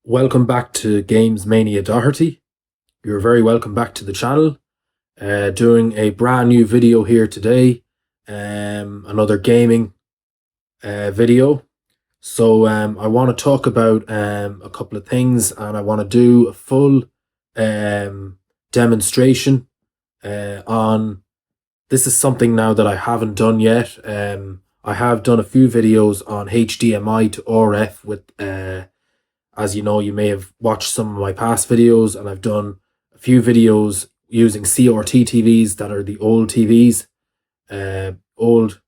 Welcome back to Games Mania Doherty. You're very welcome back to the channel. Doing a brand new video here today. Another gaming video. So I want to talk about a couple of things, and I want to do a full demonstration on. This is something now that I haven't done yet. I have done a few videos on HDMI to RF with as you know, you may have watched some of my past videos, and I've done a few videos using CRT TVs that are the old TVs, old,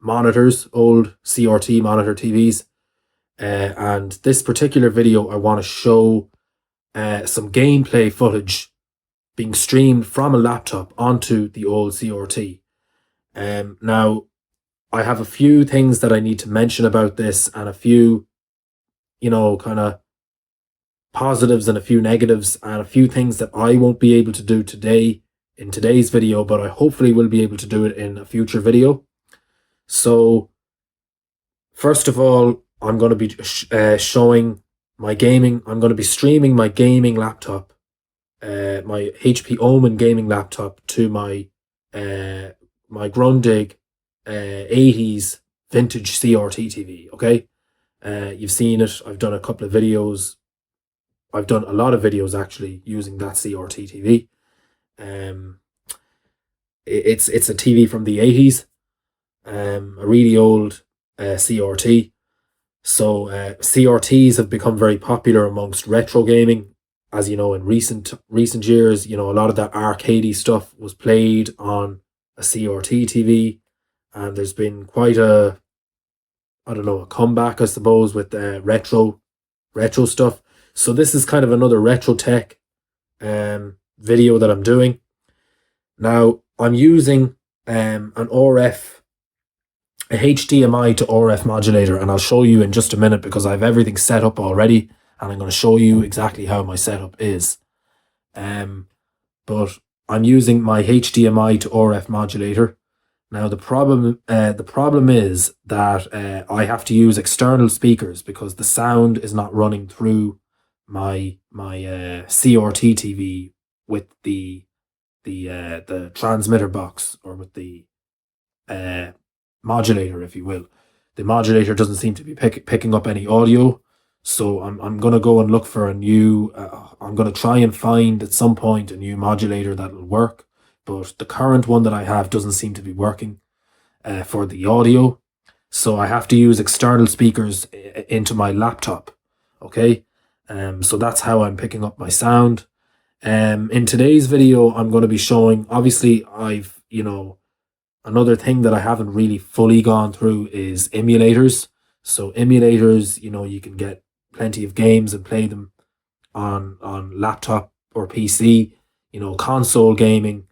monitors, old CRT monitor TVs. And this particular video, I want to show some gameplay footage being streamed from a laptop onto the old CRT. Now, I have a few things that I need to mention about this, and a few kind of positives and a few negatives, and a few things that I won't be able to do today in today's video, but I hopefully will be able to do it in a future video. So first of all, I'm going to be showing my gaming. I'm going to be streaming my gaming laptop, my HP Omen gaming laptop, to my my Grundig 80s vintage CRT TV. Okay. You've seen it. I've done a couple of videos. I've done a lot of videos actually using that CRT TV. It's a TV from the 80s, a really old CRT. So CRTs have become very popular amongst retro gaming. As you know, in recent years, a lot of that arcadey stuff was played on a CRT TV, and there's been quite a comeback, I suppose, with retro stuff. So this is kind of another retro tech video that I'm doing. Now, I'm using a HDMI to RF modulator, and I'll show you in just a minute because I have everything set up already, and I'm going to show you exactly how my setup is. But I'm using my HDMI to RF modulator. Now the problem is that I have to use external speakers because the sound is not running through my CRT TV with the transmitter box, or with the modulator, if you will. The modulator doesn't seem to be picking up any audio, so I'm gonna go and look for a new. I'm gonna try and find at some point a new modulator that'll work. But the current one that I have doesn't seem to be working for the audio. So I have to use external speakers into my laptop. Okay. So that's how I'm picking up my sound. In today's video, I'm going to be showing, obviously, another thing that I haven't really fully gone through is emulators. So emulators, you can get plenty of games and play them on laptop or PC, console gaming.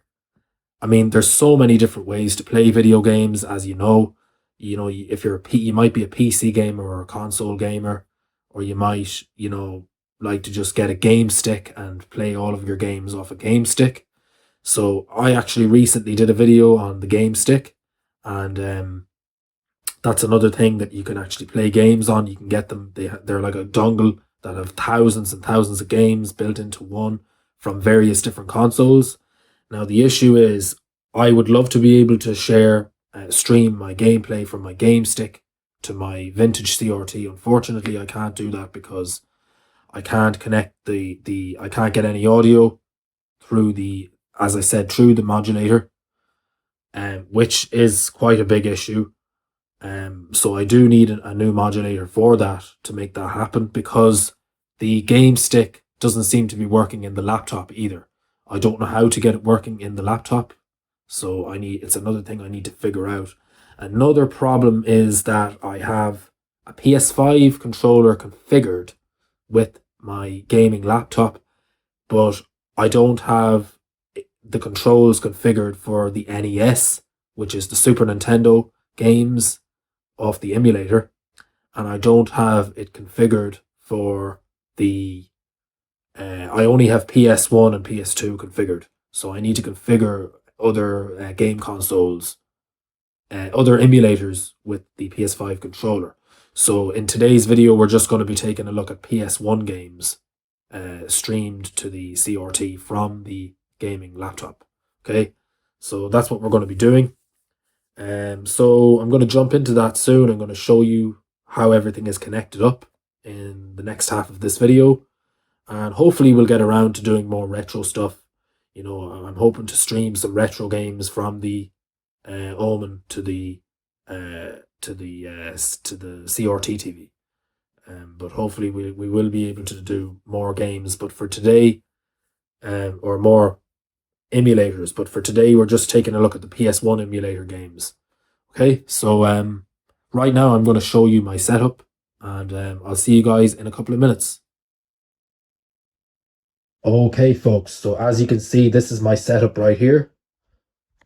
I mean, there's so many different ways to play video games, as you know. If you're you might be a PC gamer or a console gamer, or you might, like to just get a game stick and play all of your games off a game stick. So I actually recently did a video on the game stick, and that's another thing that you can actually play games on. You can get them. They're like a dongle that have thousands and thousands of games built into one from various different consoles. Now, the issue is I would love to be able to stream my gameplay from my game stick to my vintage CRT. Unfortunately, I can't do that because I can't connect I can't get any audio through as I said, through the modulator, which is quite a big issue. So I do need a new modulator for that to make that happen, because the game stick doesn't seem to be working in the laptop either. I don't know how to get it working in the laptop, so it's another thing I need to figure out. Another problem is that I have a PS5 controller configured with my gaming laptop, but I don't have the controls configured for the NES, which is the Super Nintendo games off the emulator, and I don't have it configured for the I only have PS1 and PS2 configured, so I need to configure other game consoles, other emulators with the PS5 controller. So in today's video, we're just going to be taking a look at PS1 games streamed to the CRT from the gaming laptop. Okay, so that's what we're going to be doing. So I'm going to jump into that soon. I'm going to show you how everything is connected up in the next half of this video. And hopefully we'll get around to doing more retro stuff. You know, I'm hoping to stream some retro games from the Omen to the CRT TV. But hopefully we will be able to do more games. But for today, or more emulators. But for today, we're just taking a look at the PS1 emulator games. Okay, so right now I'm going to show you my setup, and I'll see you guys in a couple of minutes. Okay, folks, so as you can see, this is my setup right here.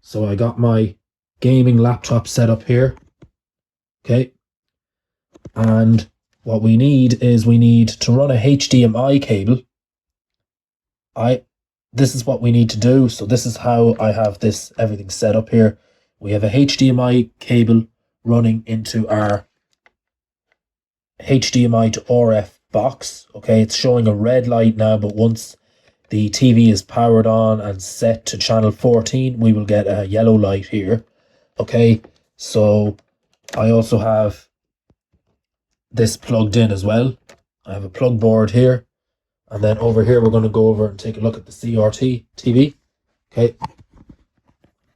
So I got my gaming laptop set up here. Okay, and what we need is we need to run a HDMI cable. This is what we need to do. So this is how I have everything set up here. We have a HDMI cable running into our HDMI to RF box. Okay, it's showing a red light now, but once the TV is powered on and set to channel 14, we will get a yellow light here. Okay, so I also have this plugged in as well. I have a plug board here. And then over here, we're going to go over and take a look at the CRT TV.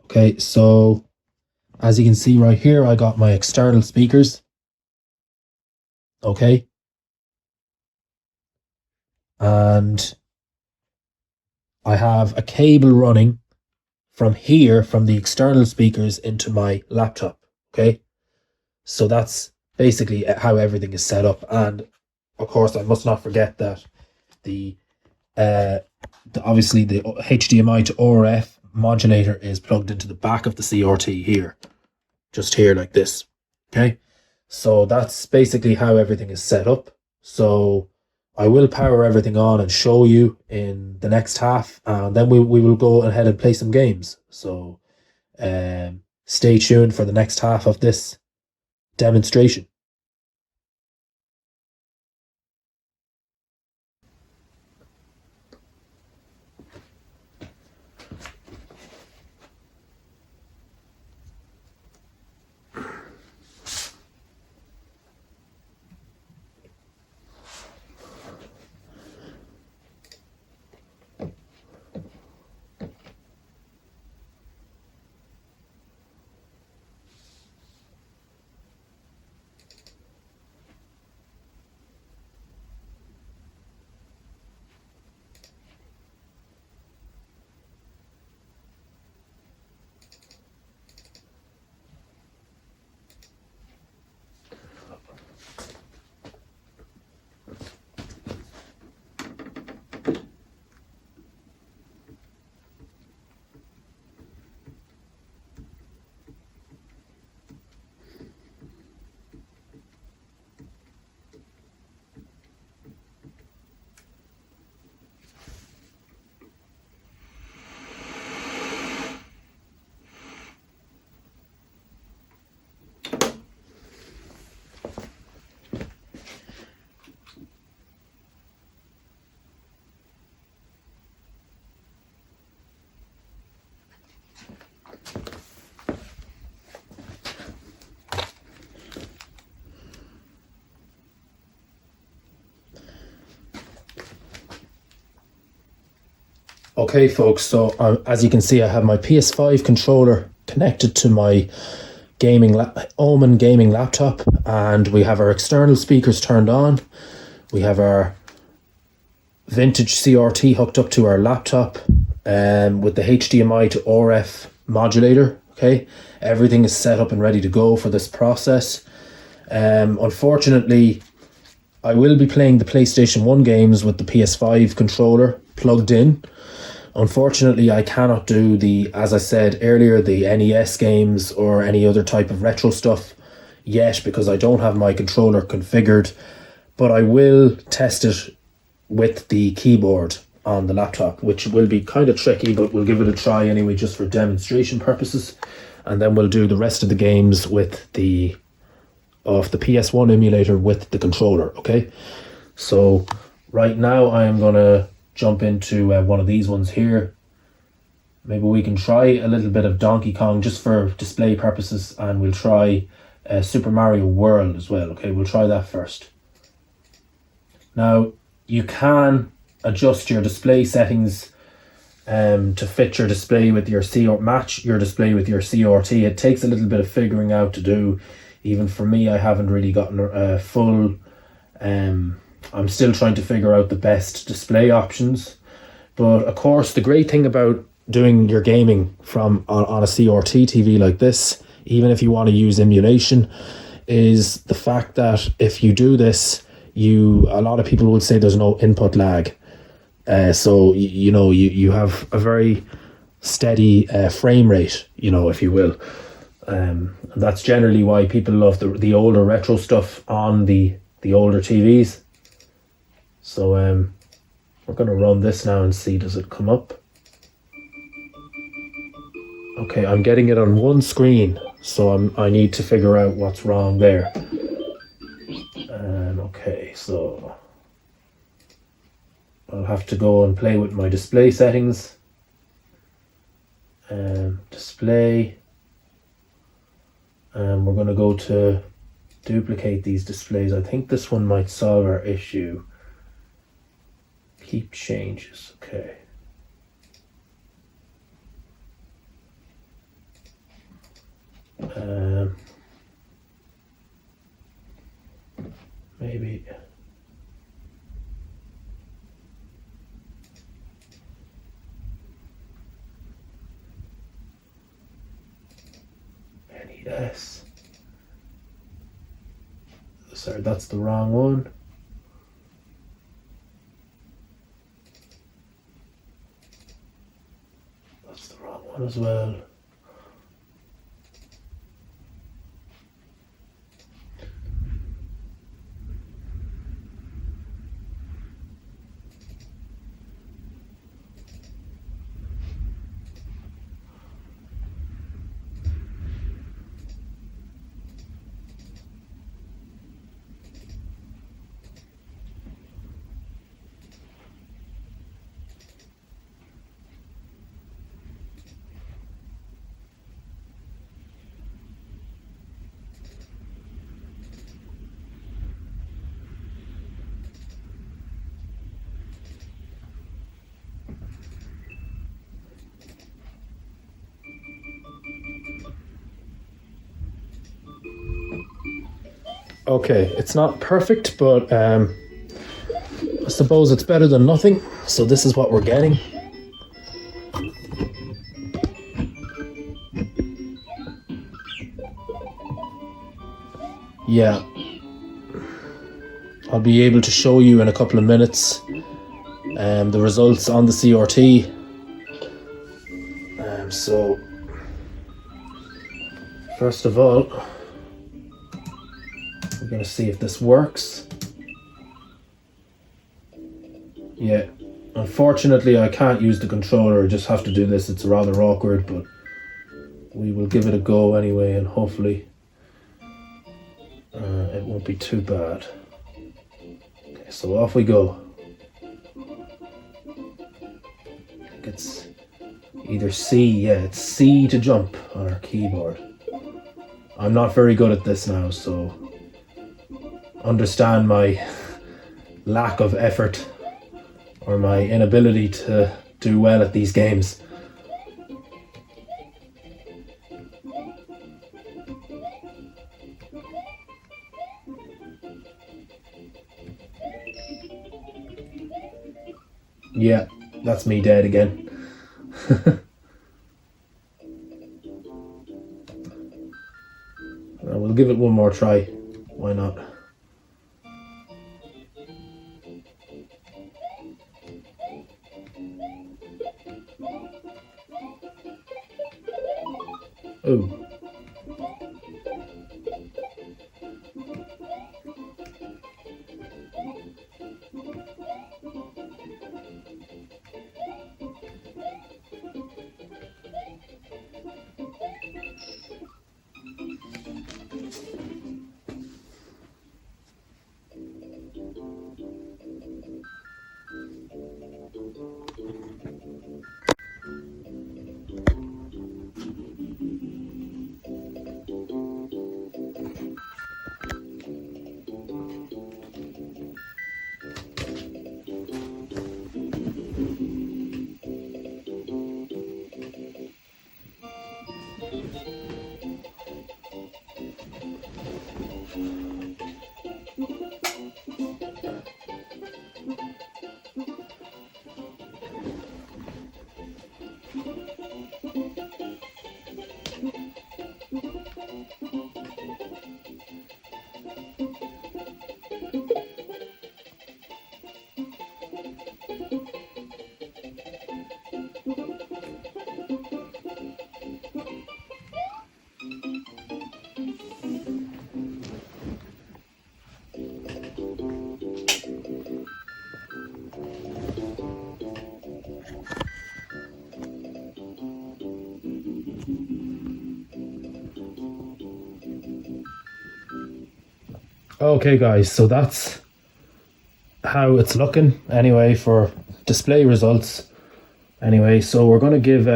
Okay, so as you can see right here, I got my external speakers. Okay. And I have a cable running from here, from the external speakers into my laptop. Okay. So that's basically how everything is set up. And of course, I must not forget that obviously the HDMI to RF modulator is plugged into the back of the CRT here, just here like this. Okay, so that's basically how everything is set up. So I will power everything on and show you in the next half, and then we will go ahead and play some games. So stay tuned for the next half of this demonstration. Okay, folks, so as you can see, I have my PS5 controller connected to my Omen gaming laptop, and we have our external speakers turned on. We have our vintage CRT hooked up to our laptop with the HDMI to RF modulator. Okay, everything is set up and ready to go for this process. Unfortunately, I will be playing the PlayStation 1 games with the PS5 controller plugged in. Unfortunately, I cannot do as I said earlier, the NES games or any other type of retro stuff yet because I don't have my controller configured, but I will test it with the keyboard on the laptop, which will be kind of tricky, but we'll give it a try anyway, just for demonstration purposes. And then we'll do the rest of the games with the of the PS1 emulator with the controller. Okay, so right now I am gonna jump into one of these ones here. Maybe we can try a little bit of Donkey Kong just for display purposes, and we'll try Super Mario World as well. Okay, we'll try that first. Now, you can adjust your display settings to fit your display with your match your display with your CRT. It takes a little bit of figuring out to do. Even for me, I haven't really gotten a full. I'm still trying to figure out the best display options. But of course, the great thing about doing your gaming from on a CRT TV like this, even if you want to use emulation, is the fact that if you do this, a lot of people would say there's no input lag. So you have a very steady frame rate, if you will. And that's generally why people love the older retro stuff on the older TVs. So we're going to run this now and see, does it come up? Okay, I'm getting it on one screen, so I need to figure out what's wrong there. Okay, so I'll have to go and play with my display settings. Display. And we're going to go to duplicate these displays. I think this one might solve our issue. Keep changes. Okay. Maybe NES. Sorry, that's the wrong one. That's the wrong one as well. Okay, it's not perfect, but I suppose it's better than nothing. So this is what we're getting. Yeah. I'll be able to show you in a couple of minutes the results on the CRT. So, first of all, we're going to see if this works. Yeah, unfortunately I can't use the controller, I just have to do this. It's rather awkward, but we will give it a go anyway, and hopefully it won't be too bad. Okay, so off we go. I think it's either C, yeah, it's C to jump on our keyboard. I'm not very good at this now, so understand my lack of effort or my inability to do well at these games. Yeah, that's me dead again. We'll give it one more try. Why not? Oh. Okay, guys, so that's how it's looking anyway for display results. Anyway, so we're going to give,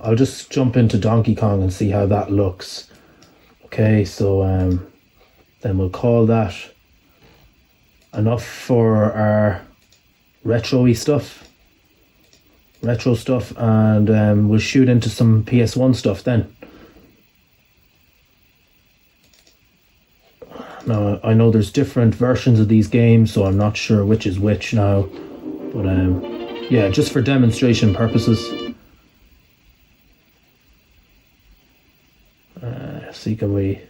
I'll just jump into Donkey Kong and see how that looks. Okay, so then we'll call that enough for our retro stuff, and we'll shoot into some PS1 stuff then. Now, I know there's different versions of these games, so I'm not sure which is which now, but yeah, just for demonstration purposes. See, can we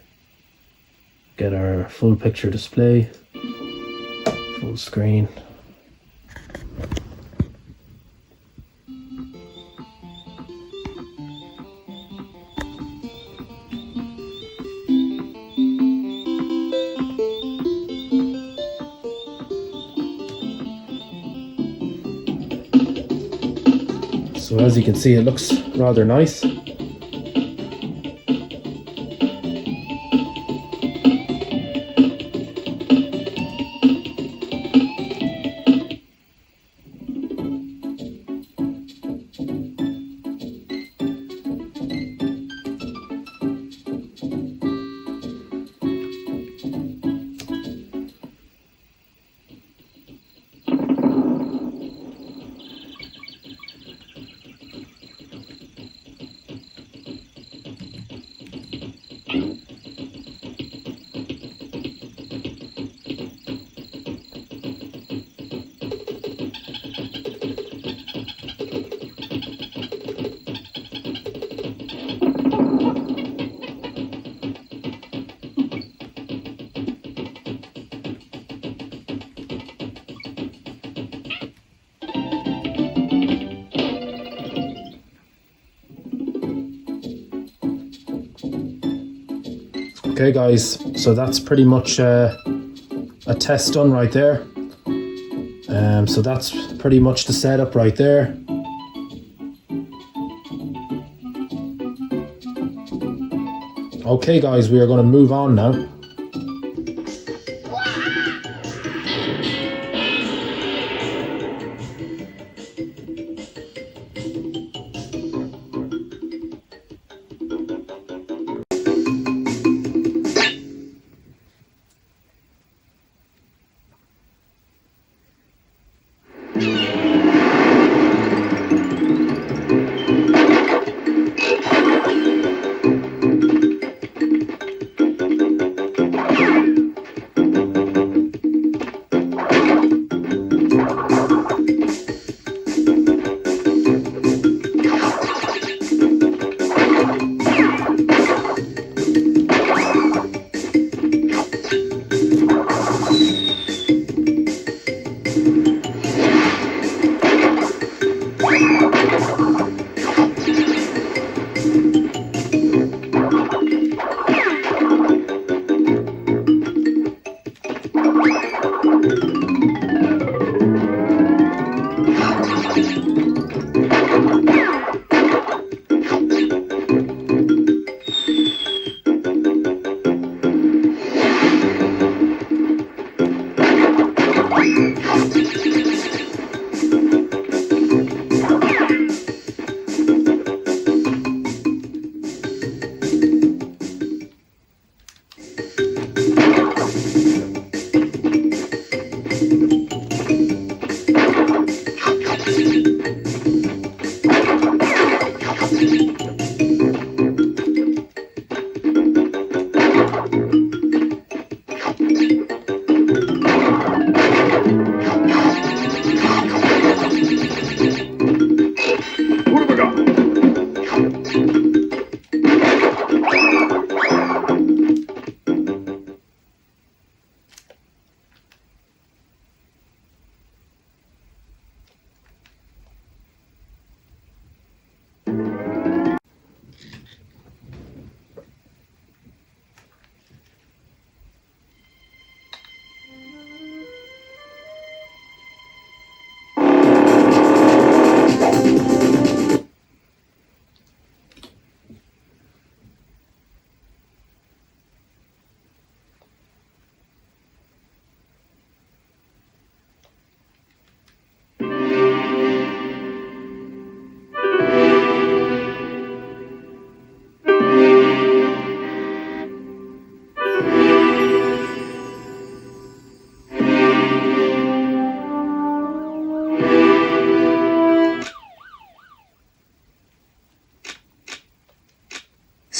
get our full picture display, full screen. So as you can see, it looks rather nice. Okay guys, so that's pretty much a test done right there. So that's pretty much the setup right there. Okay guys, we are going to move on now.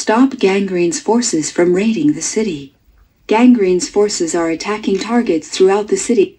stop Gangrene's forces from raiding the city. Gangrene's forces are attacking targets throughout the city.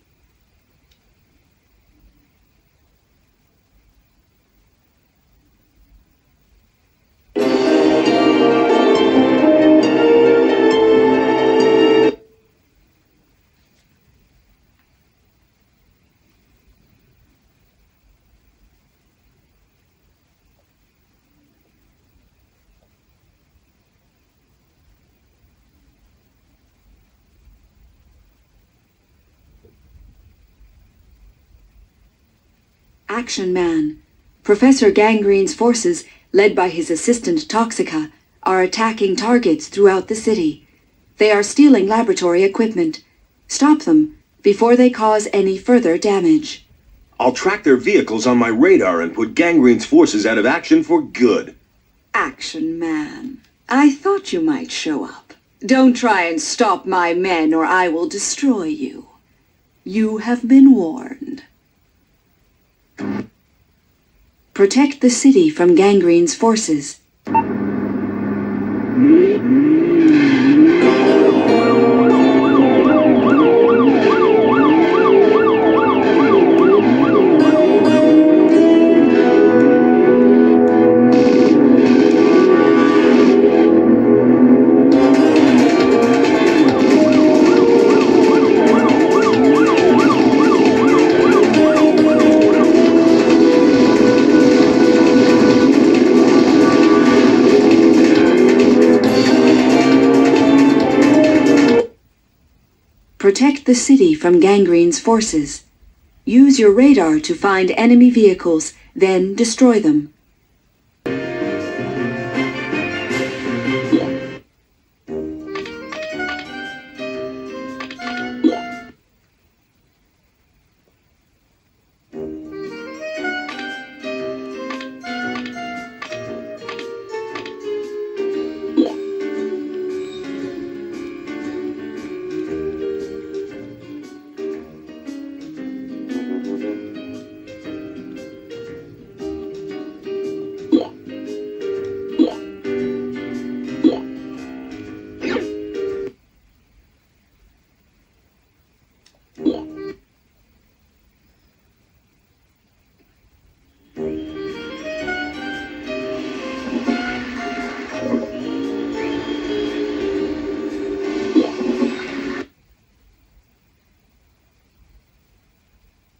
Action Man. Professor Gangrene's forces, led by his assistant Toxica, are attacking targets throughout the city. They are stealing laboratory equipment. Stop them before they cause any further damage. I'll track their vehicles on my radar and put Gangrene's forces out of action for good. Action Man. I thought you might show up. Don't try and stop my men or I will destroy you. You have been warned. Protect the city from Gangrene's forces. Protect the city from Gangrene's forces. Use your radar to find enemy vehicles, then destroy them.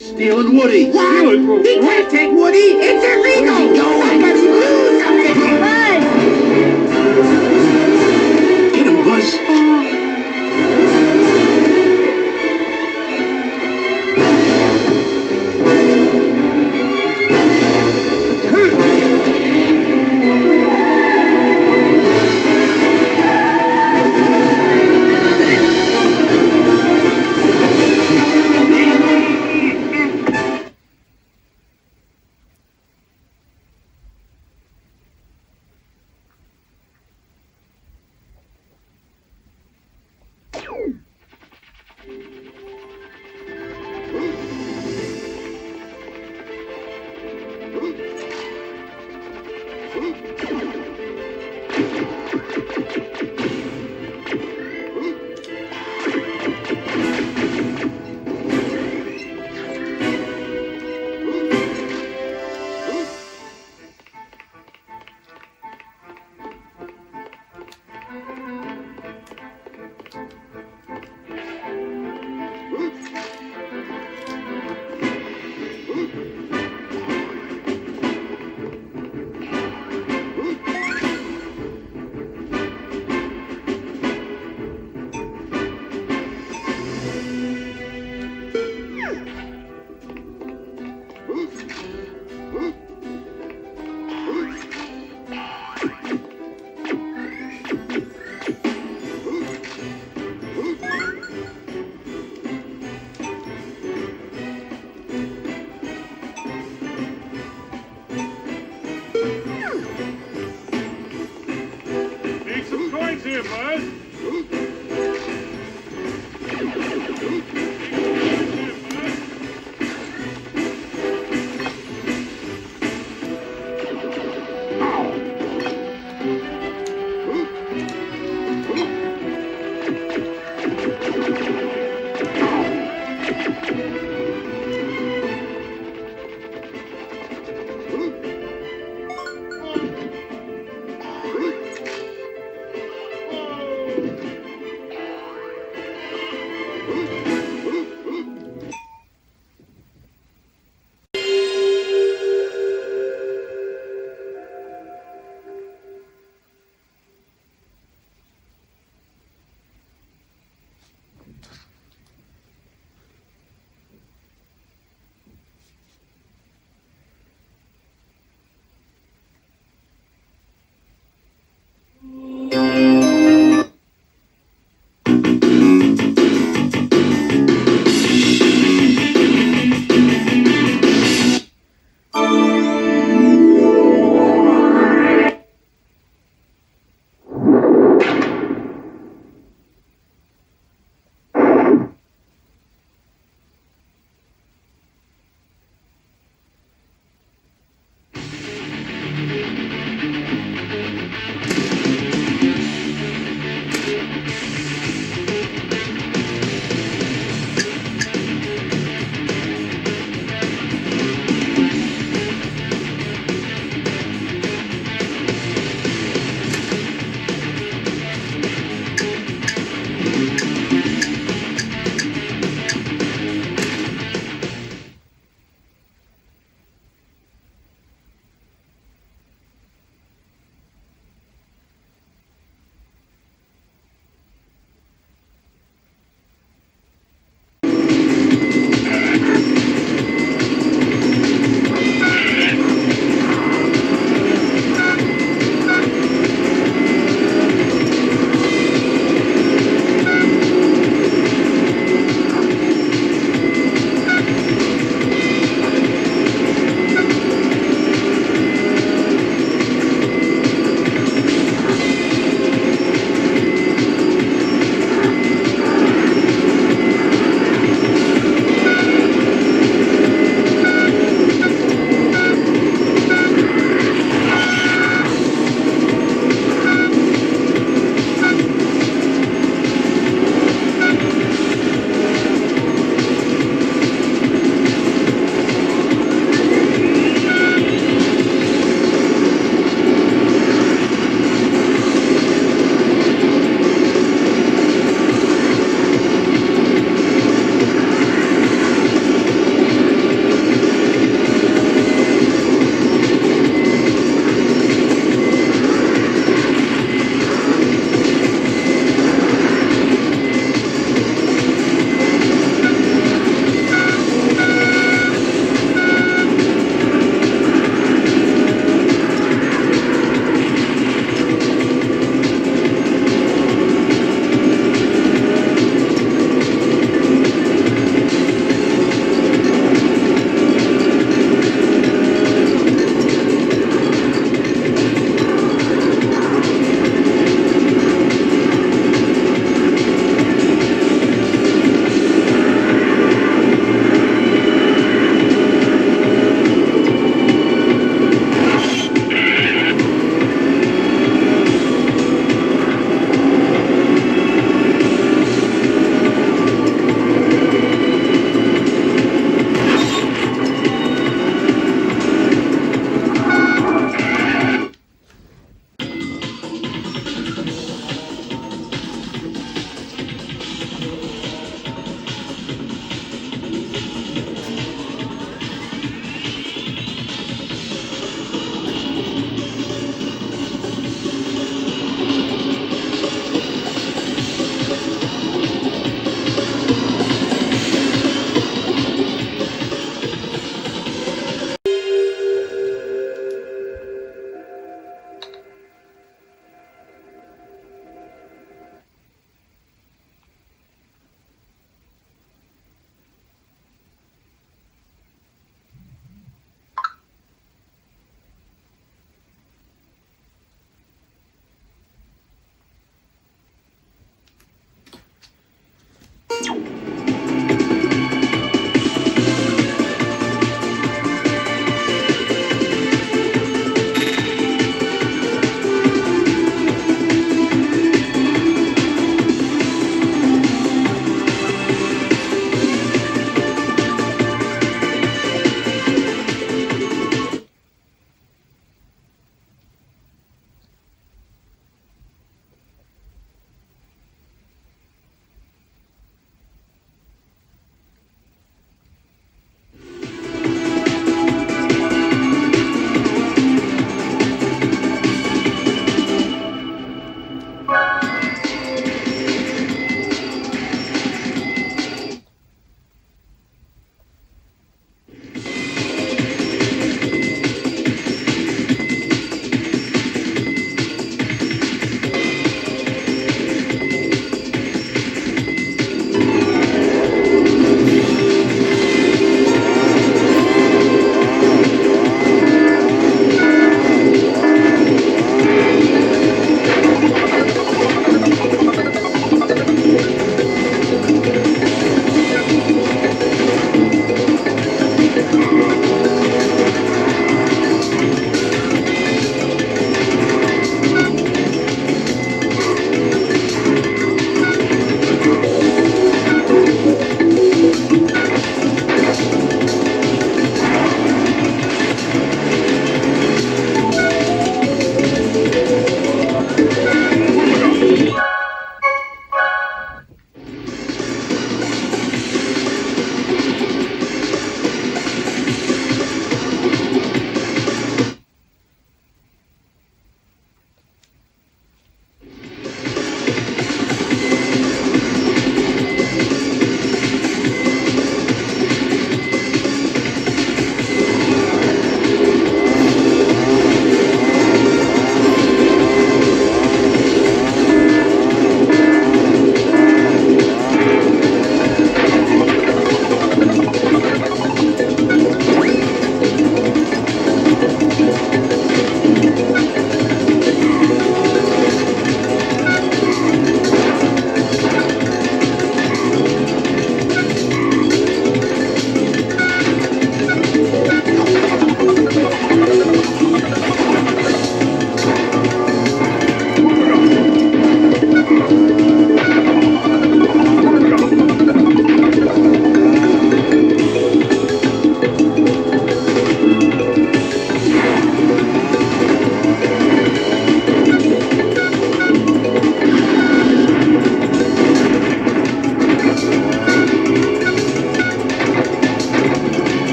Stealing Woody. What? He can't take Woody. It's illegal. Go. I gotta lose something. Buzz. Get him, Buzz. Make some coins here, Buzz.